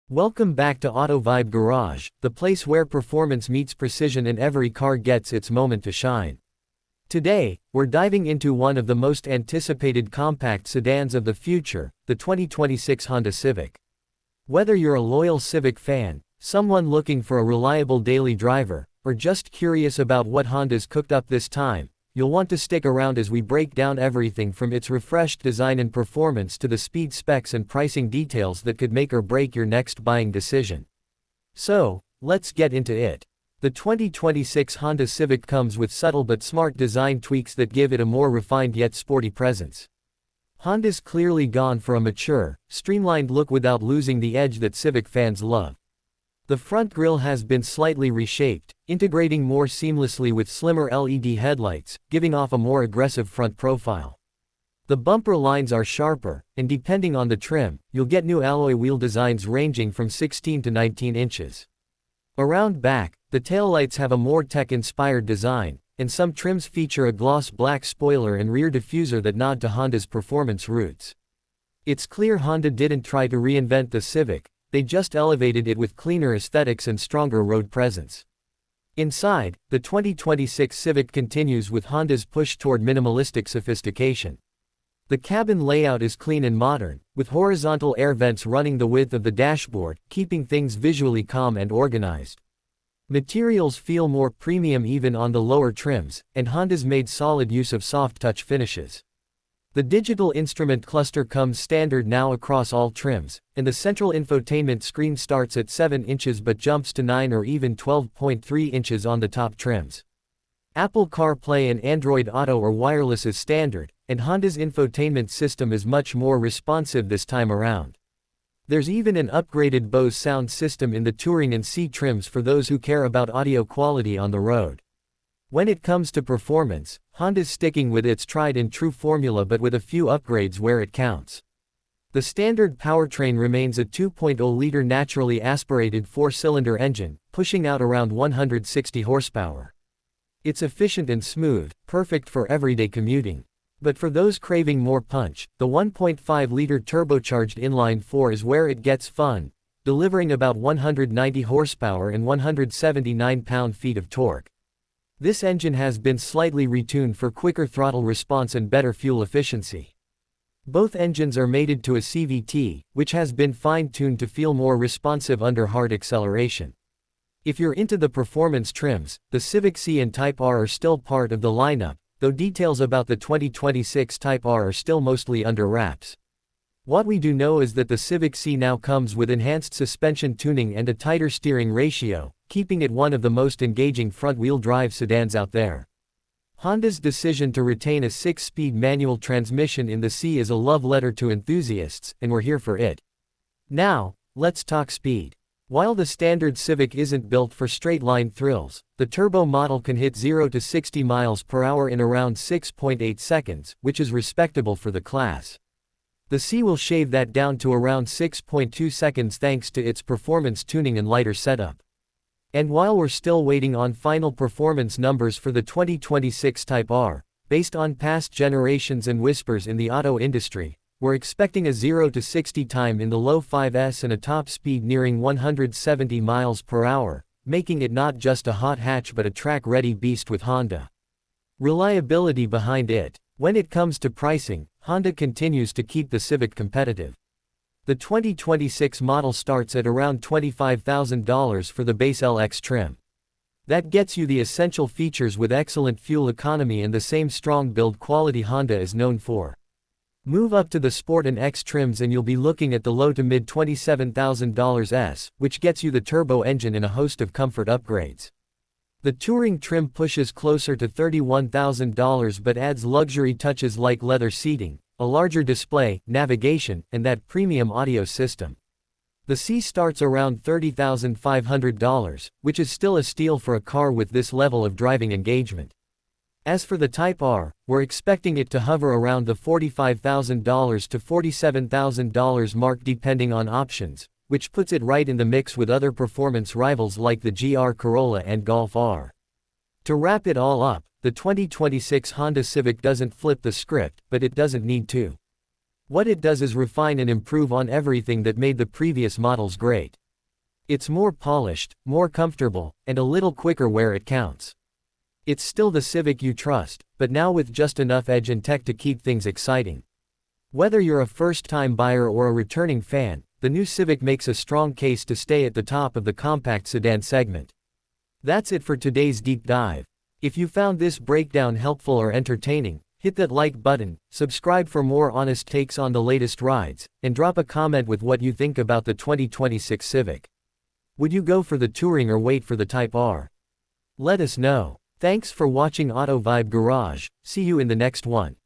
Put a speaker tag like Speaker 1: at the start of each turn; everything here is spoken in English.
Speaker 1: Welcome back to Auto Vibe Garage, the place where performance meets precision and every car gets its moment to shine. Today, we're diving into one of the most anticipated compact sedans of the future, the 2026 Honda Civic. Whether you're a loyal Civic fan, someone looking for a reliable daily driver, or just curious about what Honda's cooked up this time, you'll want to stick around as we break down everything from its refreshed design and performance to the speed specs and pricing details that could make or break your next buying decision. So, let's get into it. The 2026 Honda Civic comes with subtle but smart design tweaks that give it a more refined yet sporty presence. Honda's clearly gone for a mature, streamlined look without losing the edge that Civic fans love. The front grille has been slightly reshaped, integrating more seamlessly with slimmer LED headlights, giving off a more aggressive front profile. The bumper lines are sharper, and depending on the trim, you'll get new alloy wheel designs ranging from 16 to 19 inches. Around back, the taillights have a more tech-inspired design, and some trims feature a gloss black spoiler and rear diffuser that nod to Honda's performance roots. It's clear Honda didn't try to reinvent the Civic, they just elevated it with cleaner aesthetics and stronger road presence. Inside, the 2026 Civic continues with Honda's push toward minimalistic sophistication. The cabin layout is clean and modern, with horizontal air vents running the width of the dashboard, keeping things visually calm and organized. Materials feel more premium even on the lower trims, and Honda's made solid use of soft touch finishes. The digital instrument cluster comes standard now across all trims, and the central infotainment screen starts at 7 inches but jumps to 9 or even 12.3 inches on the top trims. Apple CarPlay and Android Auto are wireless as standard, and Honda's infotainment system is much more responsive this time around. There's even an upgraded Bose sound system in the Touring and C trims for those who care about audio quality on the road. When it comes to performance, Honda's sticking with its tried-and-true formula but with a few upgrades where it counts. The standard powertrain remains a 2.0-liter naturally aspirated four-cylinder engine, pushing out around 160 horsepower. It's efficient and smooth, perfect for everyday commuting. But for those craving more punch, the 1.5-liter turbocharged inline-4 is where it gets fun, delivering about 190 horsepower and 179 pound-feet of torque. This engine has been slightly retuned for quicker throttle response and better fuel efficiency. Both engines are mated to a CVT, which has been fine-tuned to feel more responsive under hard acceleration. If you're into the performance trims, the Civic C and Type R are still part of the lineup, though details about the 2026 Type R are still mostly under wraps. What we do know is that the Civic C now comes with enhanced suspension tuning and a tighter steering ratio, keeping it one of the most engaging front-wheel drive sedans out there. Honda's decision to retain a 6-speed manual transmission in the C is a love letter to enthusiasts, and we're here for it. Now, let's talk speed. While the standard Civic isn't built for straight-line thrills, the turbo model can hit 0 to 60 miles per hour in around 6.8 seconds, which is respectable for the class. The C will shave that down to around 6.2 seconds thanks to its performance tuning and lighter setup. And while we're still waiting on final performance numbers for the 2026 Type R, based on past generations and whispers in the auto industry, we're expecting a 0 to 60 time in the low 5s and a top speed nearing 170 miles per hour, making it not just a hot hatch but a track-ready beast with Honda. Reliability behind it. When it comes to pricing, Honda continues to keep the Civic competitive. The 2026 model starts at around $25,000 for the base LX trim. That gets you the essential features with excellent fuel economy and the same strong build quality Honda is known for. Move up to the Sport and X trims and you'll be looking at the low to mid $27,000 S, which gets you the turbo engine and a host of comfort upgrades. The Touring trim pushes closer to $31,000 but adds luxury touches like leather seating, a larger display, navigation, and that premium audio system. The C starts around $30,500, which is still a steal for a car with this level of driving engagement. As for the Type R, we're expecting it to hover around the $45,000 to $47,000 mark depending on options, which puts it right in the mix with other performance rivals like the GR Corolla and Golf R. To wrap it all up, the 2026 Honda Civic doesn't flip the script, but it doesn't need to. What it does is refine and improve on everything that made the previous models great. It's more polished, more comfortable, and a little quicker where it counts. It's still the Civic you trust, but now with just enough edge and tech to keep things exciting. Whether you're a first-time buyer or a returning fan, the new Civic makes a strong case to stay at the top of the compact sedan segment. That's it for today's deep dive. If you found this breakdown helpful or entertaining, hit that like button, subscribe for more honest takes on the latest rides, and drop a comment with what you think about the 2026 Civic. Would you go for the Touring or wait for the Type R? Let us know. Thanks for watching Auto Vibe Garage, see you in the next one.